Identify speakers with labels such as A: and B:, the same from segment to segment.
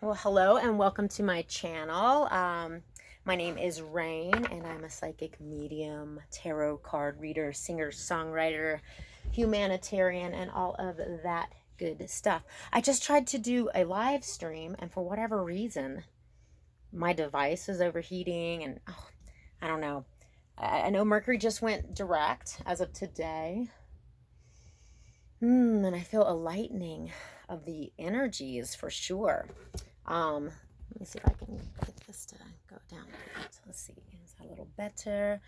A: Well, hello and welcome to my channel. My name is Rain and I'm a psychic medium, tarot card reader, singer, songwriter, humanitarian, and all of that good stuff. I just tried to do a live stream and for whatever reason, my device is overheating and I don't know. I know Mercury just went direct as of today. And I feel a lightening of the energies for sure. Let me see if I can get this to go down a bit. Let's see, is that a little better?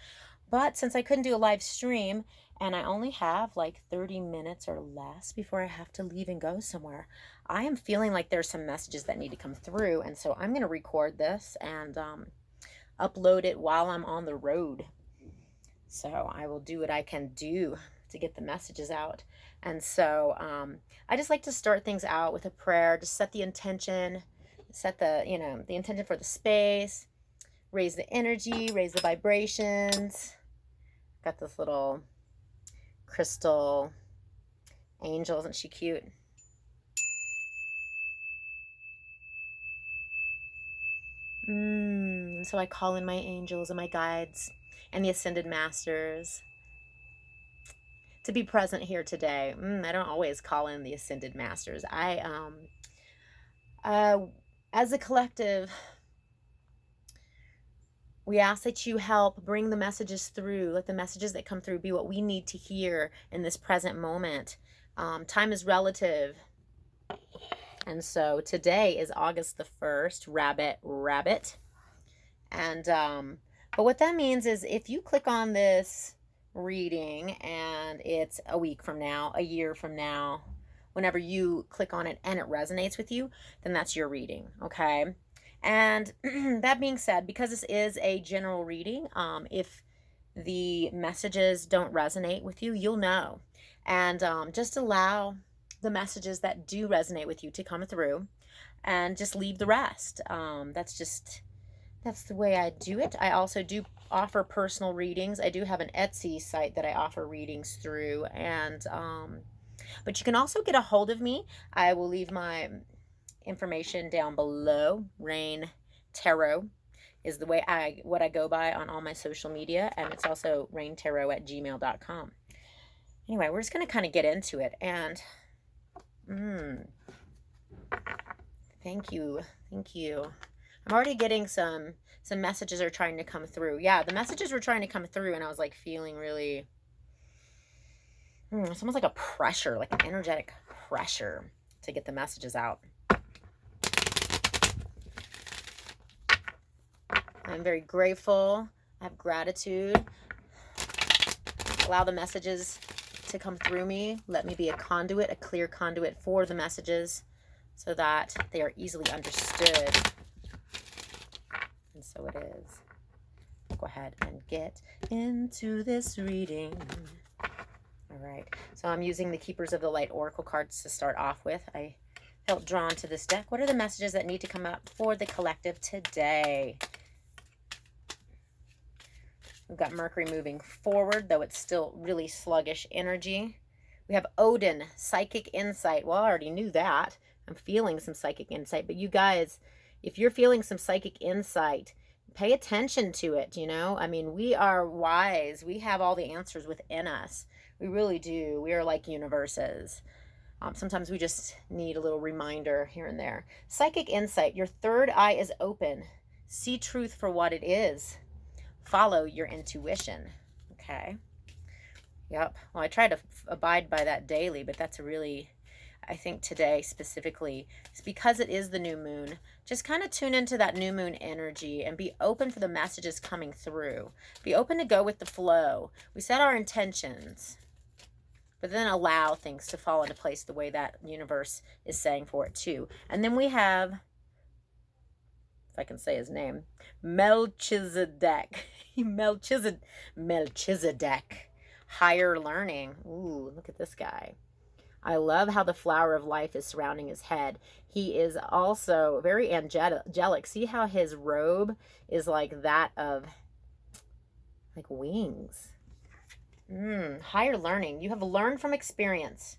A: But since I couldn't do a live stream and I only have like 30 minutes or less before I have to leave and go somewhere, I am feeling like there's some messages that need to come through. And so I'm going to record this and upload it while I'm on the road. So I will do what I can do to get the messages out. And so I just like to start things out with a prayer, just set the intention, set the intention for the space, raise the energy, raise the vibrations. Got this little crystal angel, isn't she cute? So I call in my angels and my guides and the ascended masters to be present here today. I don't always call in the ascended masters. As a collective, we ask that you help bring the messages through. Let the messages that come through be what we need to hear in this present moment. Time is relative. And so today is August the 1st, rabbit. And, but what that means is if you click on this reading and it's a week from now, a year from now, whenever you click on it and it resonates with you, then that's your reading, okay? And that being said, because this is a general reading, if the messages don't resonate with you, you'll know. And just allow the messages that do resonate with you to come through and just leave the rest. That's the way I do it. I also do offer personal readings. I do have an Etsy site that I offer readings through. And but you can also get a hold of me. I will leave my information down below. Raynetarot is what I go by on all my social media, and it's also raynetarot@gmail.com. Anyway, we're just going to kind of get into it, and thank you. I'm already getting some messages are trying to come through. Yeah, the messages were trying to come through, and I was like feeling really it's almost like a pressure, like an energetic pressure to get the messages out. I'm very grateful. I have gratitude. Allow the messages to come through me. Let me be a conduit, a clear conduit for the messages so that they are easily understood. And so it is. I'll go ahead and get into this reading. All right. So I'm using the Keepers of the Light Oracle cards to start off with. I felt drawn to this deck. What are the messages that need to come up for the collective today? We've got Mercury moving forward, though it's still really sluggish energy. We have Odin, psychic insight. Well, I already knew that. I'm feeling some psychic insight. But you guys, if you're feeling some psychic insight, pay attention to it, I mean, we are wise. We have all the answers within us. We really do. We are like universes. Sometimes we just need a little reminder here and there. Psychic insight. Your third eye is open. See truth for what it is. Follow your intuition. Okay. Yep. Well, I try to abide by that daily, but that's really, I think today specifically, it's because it is the new moon. Just kind of tune into that new moon energy and be open for the messages coming through. Be open to go with the flow. We set our intentions, but then allow things to fall into place the way that universe is saying for it too. And then we have, if I can say his name, Melchizedek. Melchizedek. Higher learning. Ooh, look at this guy. I love how the flower of life is surrounding his head. He is also very angelic. See how his robe is like that of like wings. Higher learning. You have learned from experience.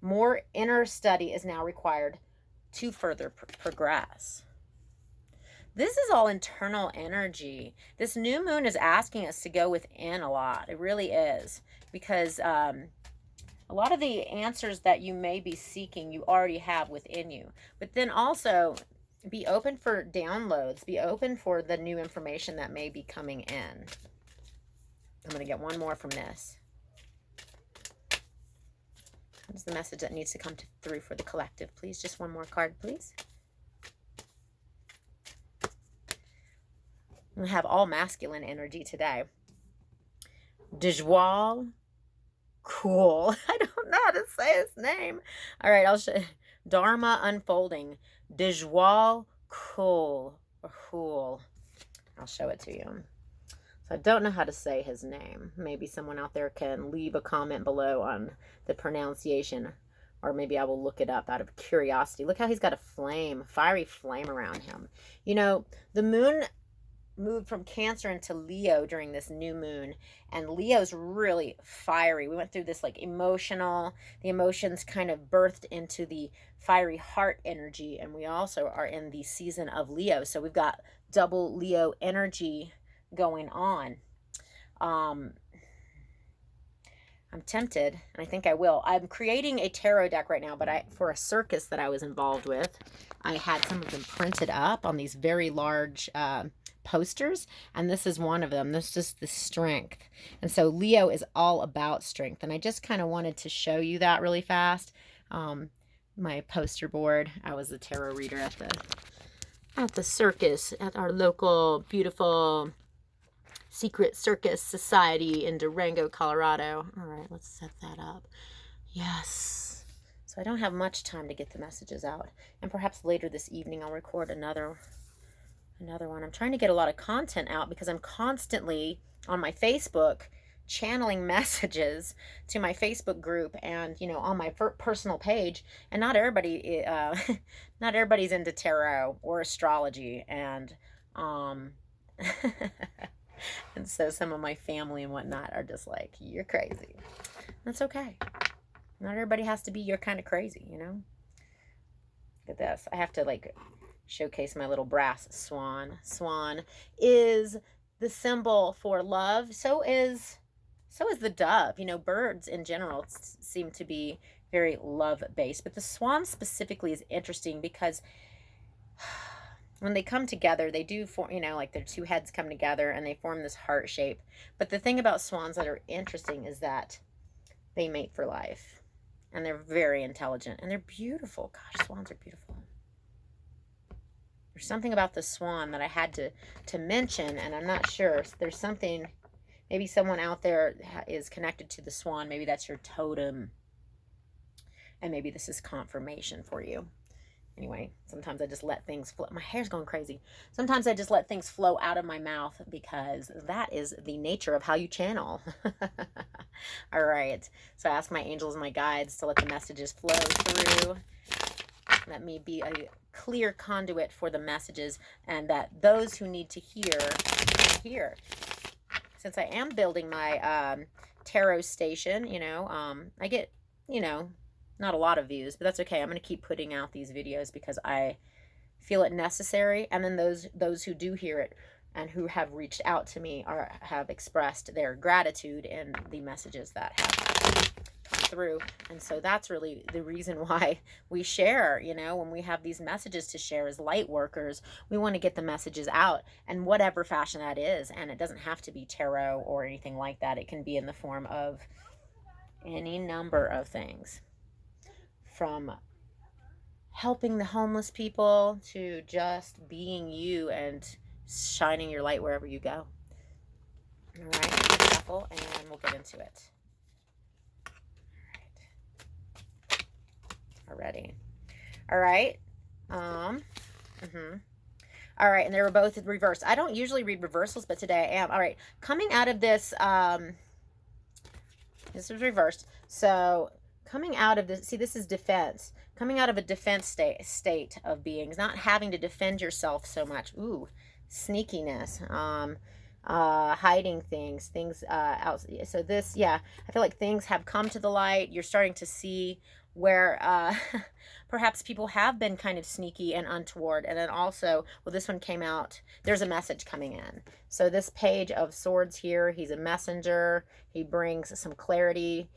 A: More inner study is now required. to further progress. This is all internal energy. This new moon is asking us to go within a lot. It really is. Because a lot of the answers that you may be seeking, you already have within you. But then also, be open for downloads. Be open for the new information that may be coming in. I'm going to get one more from this. What's the message that needs to come through for the collective, please? Just one more card, please. We have all masculine energy today. Dijwal. Cool. I don't know how to say his name. All right, I'll show. Dharma unfolding. Dijwal. Cool. Or cool. I'll show it to you. So I don't know how to say his name. Maybe someone out there can leave a comment below on the pronunciation. Or maybe I will look it up out of curiosity. Look how he's got a flame, fiery flame around him. You know, the moon moved from Cancer into Leo during this new moon, and Leo's really fiery. We went through this like the emotions kind of birthed into the fiery heart energy, and we also are in the season of Leo, so we've got double Leo energy going on. I'm tempted, and I think I will. I'm creating a tarot deck right now, but for a circus that I was involved with, I had some of them printed up on these very large posters, and this is one of them. This is the strength. And so Leo is all about strength, and I just kind of wanted to show you that really fast. My poster board, I was a tarot reader at the circus, at our local beautiful secret circus society in Durango, Colorado. All right, let's set that up. Yes. So I don't have much time to get the messages out, and perhaps later this evening I'll record another one. I'm trying to get a lot of content out because I'm constantly on my Facebook channeling messages to my Facebook group and, you know, on my personal page. And not everybody, not everybody's into tarot or astrology. And, and so some of my family and whatnot are just like, you're crazy. That's okay. Not everybody has to be your kind of crazy, you know? Look at this. I have to like showcase my little brass swan. Swan is the symbol for love. So is the dove. You know, birds in general seem to be very love-based, but the swan specifically is interesting because when they come together, they do form, you know, like their two heads come together and they form this heart shape. But the thing about swans that are interesting is that they mate for life, and they're very intelligent, and they're beautiful. Gosh, swans are beautiful. There's something about the swan that I had to mention, and I'm not sure. There's something, maybe someone out there is connected to the swan. Maybe that's your totem, and maybe this is confirmation for you. Anyway, sometimes I just let things flow. My hair's going crazy. Sometimes I just let things flow out of my mouth because that is the nature of how you channel. All right. So I ask my angels and my guides to let the messages flow through. Let me be a clear conduit for the messages, and that those who need to hear can hear. Since I am building my tarot station, you know, I get, you know, not a lot of views, but that's okay. I'm going to keep putting out these videos because I feel it necessary. And then those who do hear it and who have reached out to me have expressed their gratitude in the messages that have come through. And so that's really the reason why we share, you know, when we have these messages to share as light workers, we want to get the messages out in whatever fashion that is. And it doesn't have to be tarot or anything like that. It can be in the form of any number of things, from helping the homeless people to just being you and shining your light wherever you go. All right, let's shuffle and we'll get into it. All right. Alrighty. All right. All right, and they were both reversed. I don't usually read reversals, but today I am. All right, coming out of this, this was reversed. So coming out of this, see, this is defense. Coming out of a defense state of beings, not having to defend yourself so much. Ooh, sneakiness, hiding things out. So this, yeah, I feel like things have come to the light. You're starting to see where perhaps people have been kind of sneaky and untoward. And then also, well, this one came out, there's a message coming in. So this Page of Swords here, he's a messenger. He brings some clarity.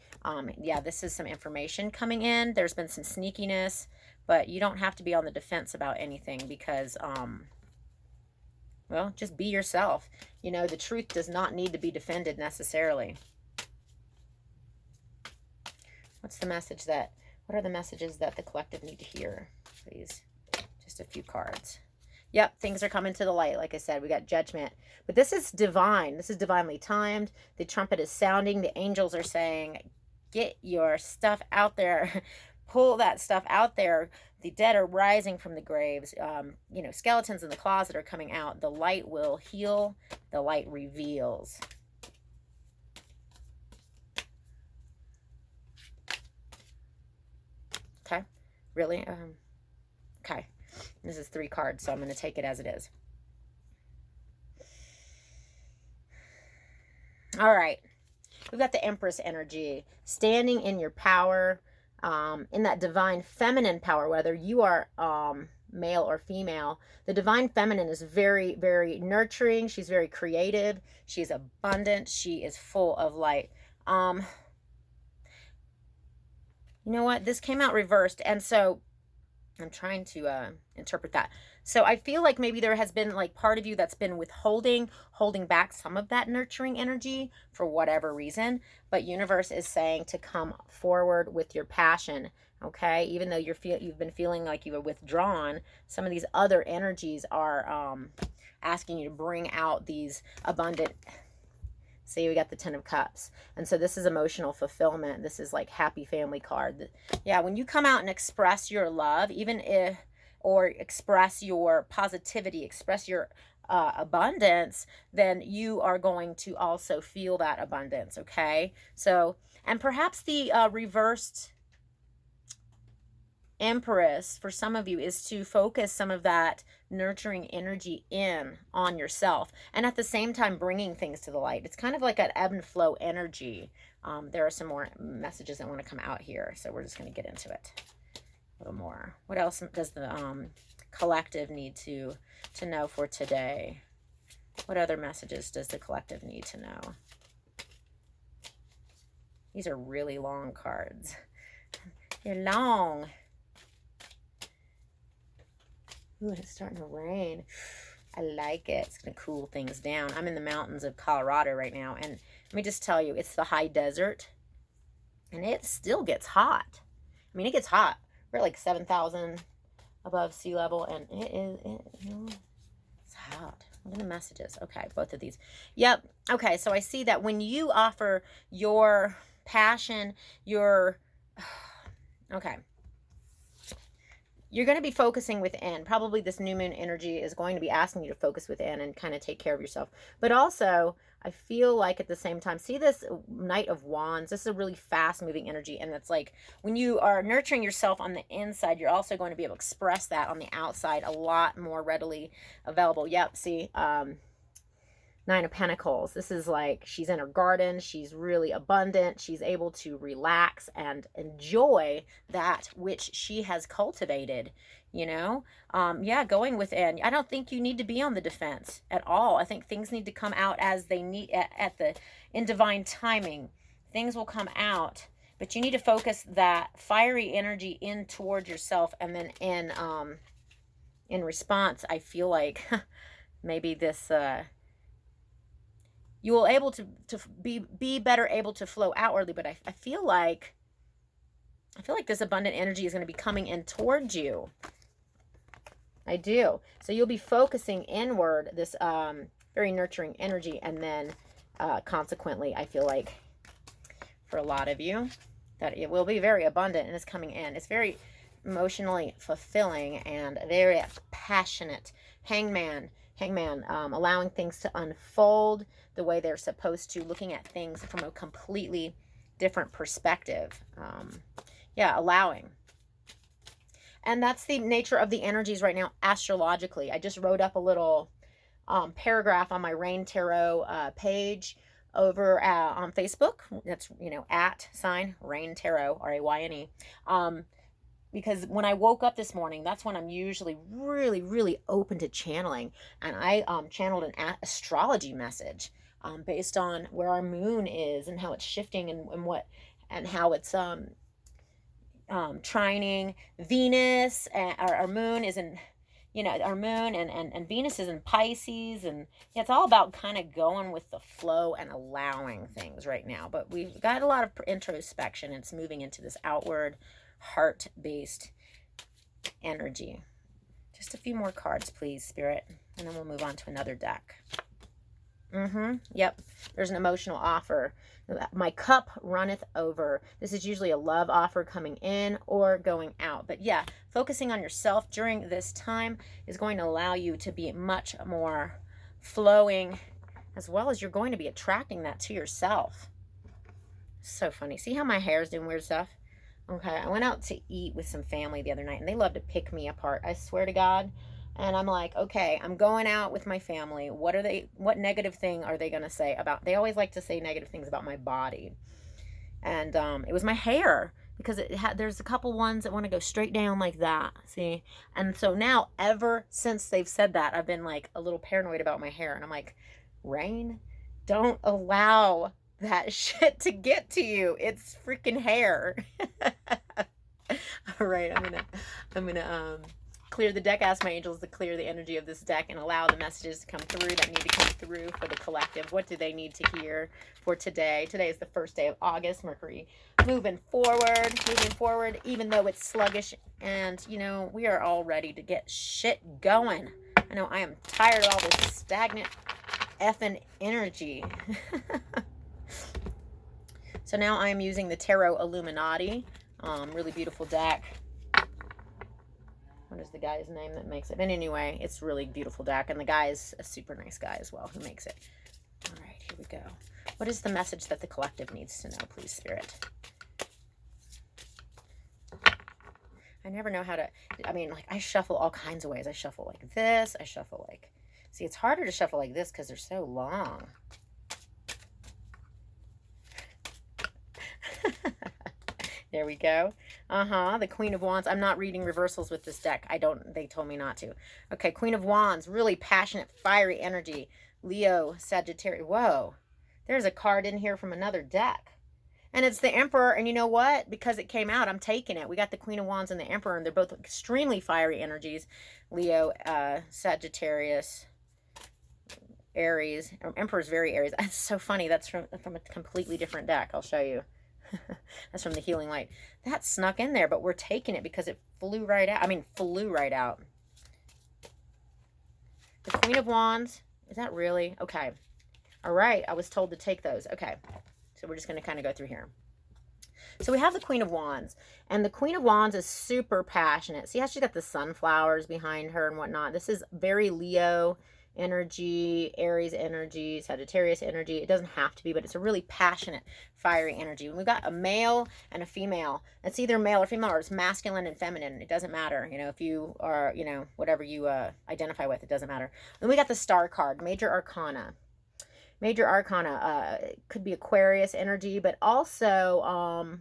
A: Yeah, this is some information coming in. There's been some sneakiness, but you don't have to be on the defense about anything because, well, just be yourself. You know, the truth does not need to be defended necessarily. What's the message that, what are the messages that the collective need to hear, please? Just a few cards. Yep, things are coming to the light. Like I said, we got Judgment. But this is divine. This is divinely timed. The trumpet is sounding. The angels are saying, get your stuff out there. Pull that stuff out there. The dead are rising from the graves. You know, skeletons in the closet are coming out. The light will heal. The light reveals. Okay, really? Okay, this is 3 cards, so I'm going to take it as it is. All right, we've got the Empress energy, standing in your power, in that divine feminine power, whether you are male or female. The divine feminine is very, very nurturing. She's very creative. She's abundant. She is full of light. You know what? This came out reversed. And so I'm trying to interpret that. So I feel like maybe there has been like part of you that's been holding back some of that nurturing energy for whatever reason. But universe is saying to come forward with your passion. Okay, even though you've been feeling like you were withdrawn, some of these other energies are asking you to bring out these abundant. See, we got the 10 of Cups. And so this is emotional fulfillment. This is like happy family card. Yeah, when you come out and express your love, even if, or express your positivity, express your abundance, then you are going to also feel that abundance, okay? So, and perhaps the reversed Empress for some of you is to focus some of that nurturing energy in on yourself, and at the same time bringing things to the light. It's kind of like an ebb and flow energy. There are some more messages that want to come out here, so we're just going to get into it a little more. What else does the collective need to know for today? What other messages does the collective need to know? These are really long cards. They're long. Ooh, it's starting to rain. I like it. It's going to cool things down. I'm in the mountains of Colorado right now. And let me just tell you, it's the high desert. And it still gets hot. I mean, it gets hot. We're like 7,000 above sea level. And it's hot. What are the messages? Okay, both of these. Yep. Okay, so I see that when you offer your passion, your... Okay. You're going to be focusing within. Probably this new moon energy is going to be asking you to focus within and kind of take care of yourself. But also, I feel like at the same time, see this Knight of Wands? This is a really fast moving energy. And it's like when you are nurturing yourself on the inside, you're also going to be able to express that on the outside a lot more readily available. Yep, see, Nine of Pentacles. This is like she's in her garden. She's really abundant. She's able to relax and enjoy that which she has cultivated, you know? Yeah, going within. I don't think you need to be on the defense at all. I think things need to come out as they need in divine timing. Things will come out, but you need to focus that fiery energy in toward yourself, and then in response, I feel like maybe this you will able to be better able to flow outwardly. But I feel like this abundant energy is going to be coming in towards you. I do. So you'll be focusing inward, this very nurturing energy, and then consequently, I feel like for a lot of you that it will be very abundant and it's coming in. It's very emotionally fulfilling and very passionate. Hangman, allowing things to unfold the way they're supposed to, looking at things from a completely different perspective. Yeah, allowing. And that's the nature of the energies right now astrologically. I just wrote up a little paragraph on my Raynetarot page over on Facebook. That's, at sign Raynetarot, Rayne. Because when I woke up this morning, that's when I'm usually really, really open to channeling. And I channeled an astrology message based on where our moon is and how it's shifting and how it's trining Venus. And our moon is in, our moon and Venus is in Pisces. And yeah, it's all about kind of going with the flow and allowing things right now. But we've got a lot of introspection. It's moving into this outward, heart-based energy. Just a few more cards, please, Spirit. And then we'll move on to another deck. Yep. There's an emotional offer. My cup runneth over. This is usually a love offer coming in or going out. But yeah, focusing on yourself during this time is going to allow you to be much more flowing, as well as you're going to be attracting that to yourself. So funny. See how my hair is doing weird stuff? Okay, I went out to eat with some family the other night, and they love to pick me apart. I swear to God. And I'm like, okay, I'm going out with my family. What negative thing are they going to say about, they always like to say negative things about my body. And it was my hair, because there's a couple ones that want to go straight down like that. See? And so now, ever since they've said that, I've been like a little paranoid about my hair. And I'm like, Rain, don't allow that shit to get to you. It's freaking hair. All right, I'm gonna clear the deck. Ask my angels to clear the energy of this deck and allow the messages to come through that need to come through for the collective. What do they need to hear for today? Today is the first day of August. Mercury moving forward, even though it's sluggish. And we are all ready to get shit going. I know I am tired of all this stagnant effing energy. So now I am using the Tarot Illuminati. Really beautiful deck. What is the guy's name that makes it? But anyway, it's really beautiful deck. And the guy is a super nice guy as well who makes it. All right, here we go. What is the message that the collective needs to know, please, Spirit? I never know how to, I shuffle all kinds of ways. I shuffle like this. I shuffle like, see, it's harder to shuffle like this because they're so long. There we go. The Queen of Wands. I'm not reading reversals with this deck. They told me not to. Okay, Queen of Wands. Really passionate, fiery energy. Leo, Sagittarius. Whoa. There's a card in here from another deck. And it's the Emperor. And you know what? Because it came out, I'm taking it. We got the Queen of Wands and the Emperor. And they're both extremely fiery energies. Leo, Sagittarius, Aries. Emperor's very Aries. That's so funny. That's from a completely different deck. I'll show you. That's from the Healing Light. That snuck in there, but we're taking it because it flew right out. Flew right out. The Queen of Wands. Is that really? Okay. All right. I was told to take those. Okay. So we're just going to kind of go through here. So we have the Queen of Wands. And the Queen of Wands is super passionate. See how she's got the sunflowers behind her and whatnot? This is very Leo energy, Aries energy, Sagittarius energy. It doesn't have to be, but it's a really passionate, fiery energy. We've got a male and a female. It's either male or female, or it's masculine and feminine. It doesn't matter. If you are, whatever you identify with, it doesn't matter. Then we got the Star card, Major Arcana. Major Arcana could be Aquarius energy, but also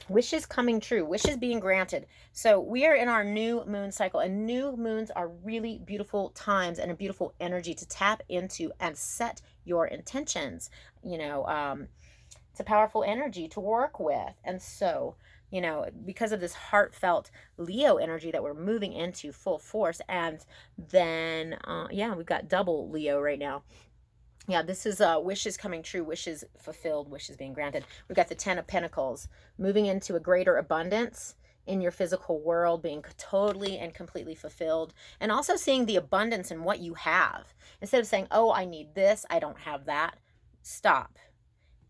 A: wishes coming true, wishes being granted. So we are in our new moon cycle, and new moons are really beautiful times and a beautiful energy to tap into and set your intentions. It's a powerful energy to work with. And so, because of this heartfelt Leo energy that we're moving into full force, and then, we've got double Leo right now. Yeah, this is wishes coming true, wishes fulfilled, wishes being granted. We've got the Ten of Pentacles, moving into a greater abundance in your physical world, being totally and completely fulfilled, and also seeing the abundance in what you have. Instead of saying, oh, I need this, I don't have that, stop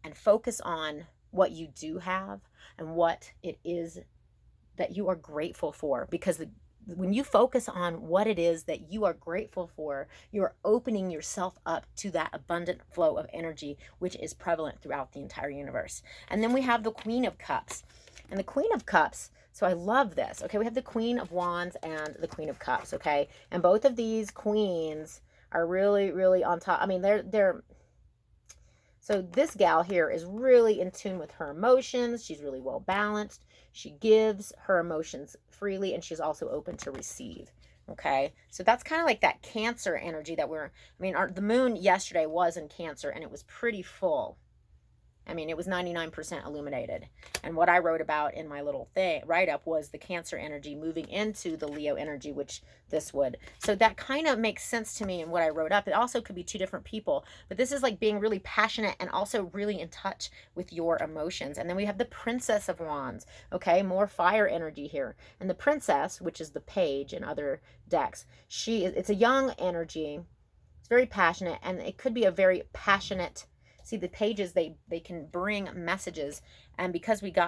A: and focus on what you do have and what it is that you are grateful for. Because when you focus on what it is that you are grateful for, you are opening yourself up to that abundant flow of energy, which is prevalent throughout the entire universe. And then we have the Queen of Cups. And the Queen of Cups, so I love this. Okay, we have the Queen of Wands and the Queen of Cups, okay? And both of these queens are really, really on top. I mean, they're so this gal here is really in tune with her emotions. She's really well balanced. She gives her emotions freely, and she's also open to receive. Okay, so that's kind of like that Cancer energy that I mean, the moon yesterday was in Cancer, and it was pretty full. I mean, it was 99% illuminated. And what I wrote about in my little write-up was the Cancer energy moving into the Leo energy, which this would. So that kind of makes sense to me in what I wrote up. It also could be two different people. But this is like being really passionate and also really in touch with your emotions. And then we have the Princess of Wands. Okay, more fire energy here. And the Princess, which is the Page in other decks, it's a young energy. It's very passionate, and it could be a very passionate. See, the pages, they can bring messages, and because we've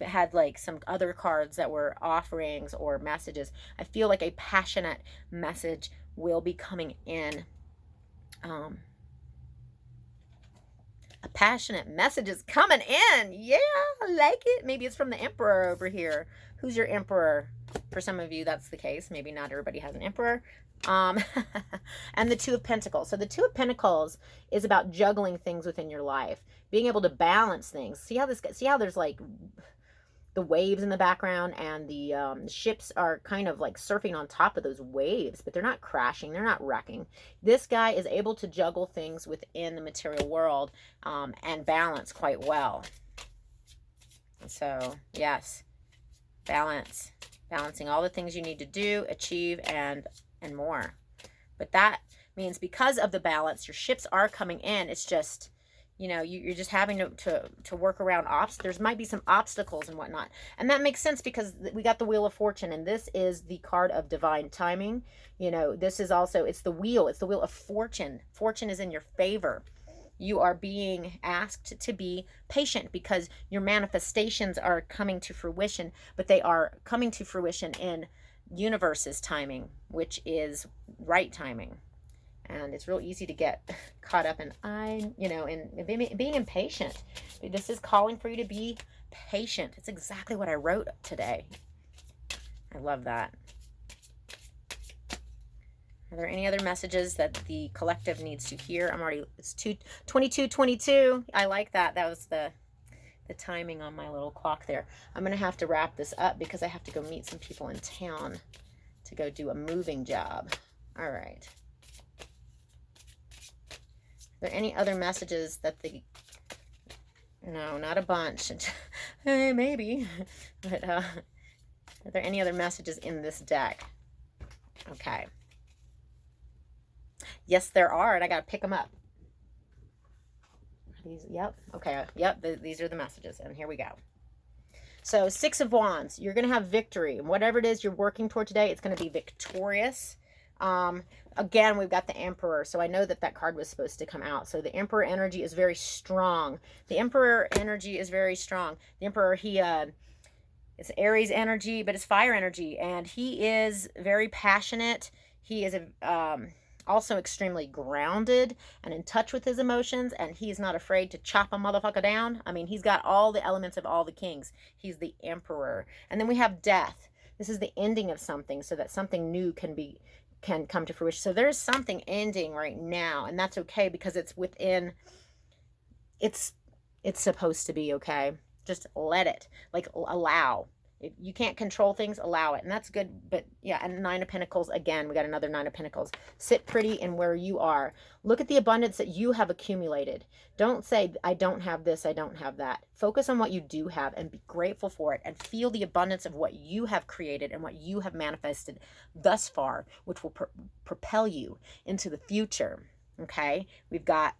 A: had like some other cards that were offerings or messages, I feel like a passionate message will be coming in. A passionate message is coming in. Yeah, I like it. Maybe it's from the Emperor over here. Who's your Emperor? For some of you, that's the case. Maybe not everybody has an Emperor. And the Two of Pentacles. So the Two of Pentacles is about juggling things within your life, being able to balance things. See how there's like the waves in the background, and the ships are kind of like surfing on top of those waves, but they're not crashing, they're not wrecking. This guy is able to juggle things within the material world and balance quite well. So yes, balancing all the things you need to do, achieve, and more. But that means because of the balance, your ships are coming in. It's just, you know, you're just having to work around there might be some obstacles and whatnot. And that makes sense because we got the Wheel of Fortune, and this is the card of divine timing. You know, this is also, it's the wheel of fortune. Fortune is in your favor. You are being asked to be patient because your manifestations are coming to fruition, but they are coming to fruition in universe's timing, which is right timing. And it's real easy to get caught up in being impatient. This is calling for you to be patient. It's exactly what I wrote today. I love that. Are there any other messages that the collective needs to hear? It's 22:22. I like that. That was the timing on my little clock there. I'm going to have to wrap this up because I have to go meet some people in town to go do a moving job. All right. Are there any other messages that no, not a bunch. Maybe. But are there any other messages in this deck? Okay. Yes, there are, and I got to pick them up. Yep. Okay. Yep. These are the messages, and here we go. So 6 of Wands, you're going to have victory. Whatever it is you're working toward today, it's going to be victorious. Again, we've got the Emperor, so I know that card was supposed to come out. So the Emperor energy is very strong. The Emperor energy is very strong. The Emperor, it's Aries energy, but it's fire energy, and he is very passionate. He is also extremely grounded and in touch with his emotions, and he's not afraid to chop a motherfucker down. I mean, he's got all the elements of all the kings. He's the Emperor. And then we have death. This is the ending of something so that something new can come to fruition. So there's something ending right now, and that's okay because it's within, it's supposed to be okay. Just let it, like, allow. If you can't control things, allow it. And that's good. But yeah, and 9 of Pentacles, again, we got another 9 of Pentacles. Sit pretty in where you are. Look at the abundance that you have accumulated. Don't say, I don't have this, I don't have that. Focus on what you do have and be grateful for it, and feel the abundance of what you have created and what you have manifested thus far, which will propel you into the future. Okay? We've got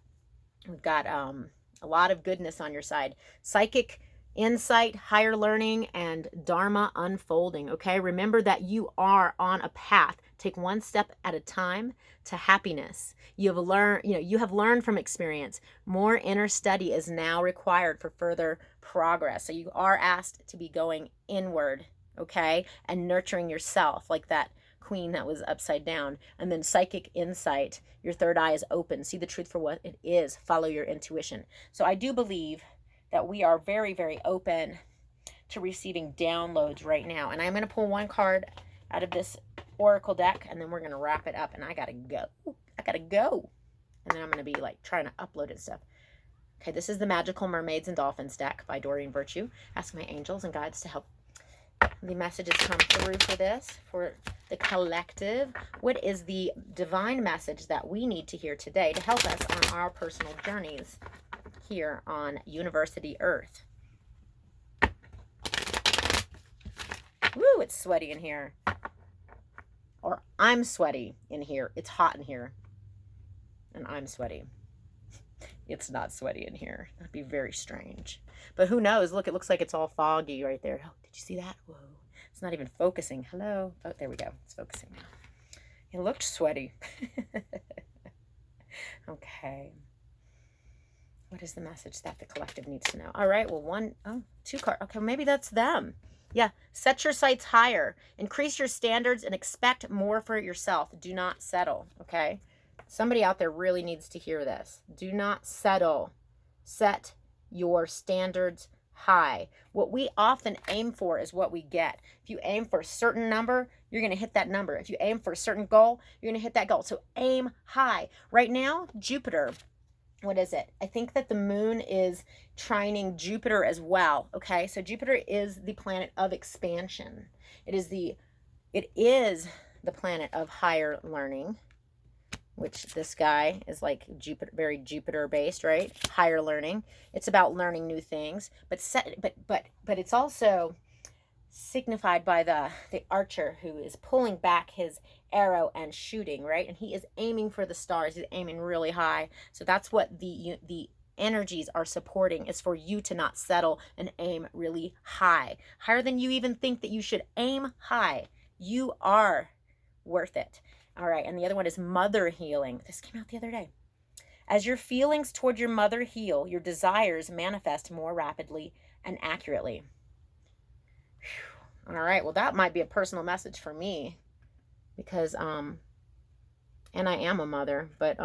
A: a lot of goodness on your side. Psychic insight, higher learning, and Dharma unfolding. Okay, remember that you are on a path. Take one step at a time to happiness. You have learned from experience. More inner study is now required for further progress. So you are asked to be going inward, okay, and nurturing yourself, like that queen that was upside down. And then psychic insight, your third eye is open. See the truth for what it is. Follow your intuition. So I do believe that we are very, very open to receiving downloads right now. And I'm going to pull one card out of this Oracle deck, and then we're going to wrap it up, and I got to go. I gotta go. And then I'm going to be like trying to upload and stuff. Okay, this is the Magical Mermaids and Dolphins deck by Doreen Virtue. Ask my angels and guides to help the messages come through for this, for the collective. What is the divine message that we need to hear today to help us on our personal journeys here on University Earth? Woo, it's sweaty in here. Or I'm sweaty in here. It's hot in here. And I'm sweaty. It's not sweaty in here. That'd be very strange. But who knows? Look, it looks like it's all foggy right there. Oh, did you see that? Whoa. It's not even focusing. Hello. Oh, there we go. It's focusing now. It looked sweaty. Okay. What is the message that the collective needs to know? All right. Well, two cards. Okay, maybe that's them. Yeah. Set your sights higher. Increase your standards and expect more for yourself. Do not settle. Okay. Somebody out there really needs to hear this. Do not settle. Set your standards high. What we often aim for is what we get. If you aim for a certain number, you're going to hit that number. If you aim for a certain goal, you're going to hit that goal. So aim high. Right now, Jupiter, what is it? I think that the moon is trining Jupiter as well. Okay, so Jupiter is the planet of expansion. It is the planet of higher learning, which this guy is like Jupiter, very Jupiter based, right? Higher learning. It's about learning new things, but it's also signified by the archer who is pulling back his arrow and shooting, right? And he is aiming for the stars. He's aiming really high. So that's what the energies are supporting, is for you to not settle and aim really high, higher than you even think that you should. Aim high. You are worth it. All right, and the other one is mother healing. This came out the other day. As your feelings toward your mother heal, your desires manifest more rapidly and accurately. Whew. All right, well, that might be a personal message for me, because and I am a mother, but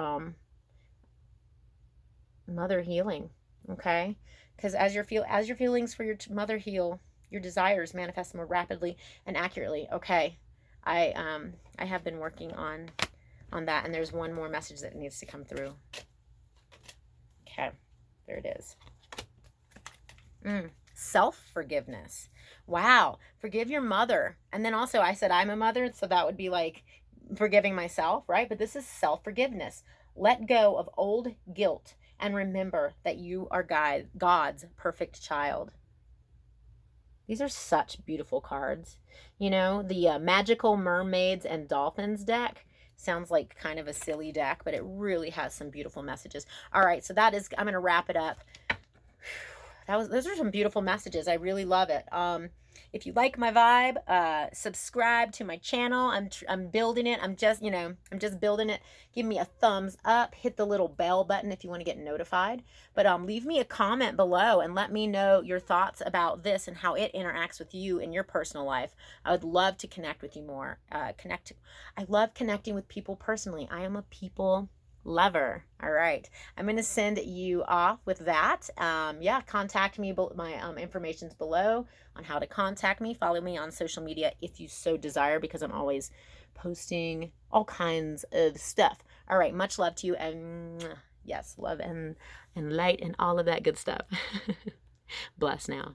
A: mother healing, okay? Because as your feelings for your mother heal, your desires manifest more rapidly and accurately. Okay. I have been working on that, and there's one more message that needs to come through. Okay, there it is. Self-forgiveness. Wow, forgive your mother. And then also I said I'm a mother, so that would be like forgiving myself, right? But this is self-forgiveness. Let go of old guilt and remember that you are God's perfect child. These are such beautiful cards. You know, the Magical Mermaids and Dolphins deck sounds like kind of a silly deck, but it really has some beautiful messages. All right, so I'm going to wrap it up. Those are some beautiful messages. I really love it. If you like my vibe, subscribe to my channel. I'm building it. I'm just building it. Give me a thumbs up. Hit the little bell button if you want to get notified. But leave me a comment below and let me know your thoughts about this and how it interacts with you in your personal life. I would love to connect with you more. I love connecting with people personally. I am a people lover. All right, I'm going to send you off with that. Yeah, contact me. My information's below on how to contact me. Follow me on social media if you so desire, because I'm always posting all kinds of stuff. All right, much love to you, and yes, love and light and all of that good stuff. Bless now.